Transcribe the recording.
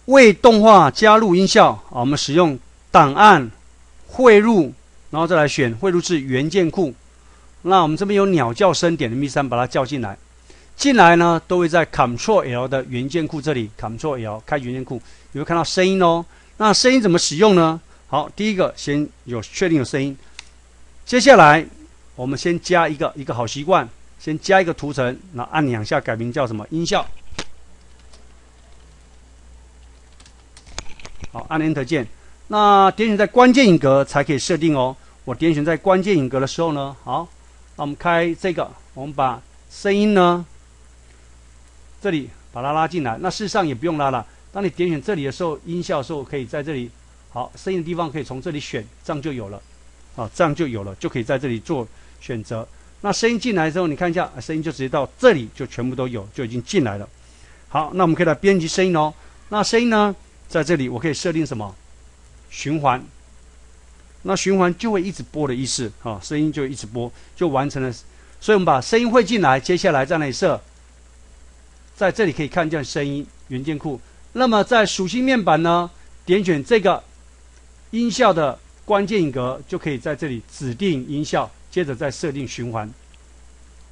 为动画加入音效啊，我们使用档案汇入，然后再来选汇入至元件库。那我们这边有鸟叫声，点 MP3 把它叫进来。进来呢，都会在 Ctrl+L 的元件库这里 ，Ctrl+L 开元件库，你会看到声音哦。那声音怎么使用呢？好，第一个先确定有声音，接下来我们先加一个好习惯，先加一个图层，然后按2下改名叫什么音效。好，按 Enter 键。那点选在关键影格才可以设定哦。我点选在关键影格的时候呢，好，那我们开这个，我们把声音呢，这里把它拉进来。那事实上也不用拉了，当你点选这里的时候，音效的时候可以在这里，好，声音的地方可以从这里选，这样就有了。好，这样就有了，就可以在这里做选择。那声音进来之后，你看一下，声音就直接到这里就全部都有，就已经进来了。好，那我们可以来编辑声音哦。那声音呢，在这里我可以设定什么？循环。那循环就会一直播的意思啊，声音就一直播，就完成了。所以我们把声音汇进来，接下来在哪里设？在这里可以看见声音元件库。那么在属性面板呢，点选这个音效的关键影格，就可以在这里指定音效，接着再设定循环。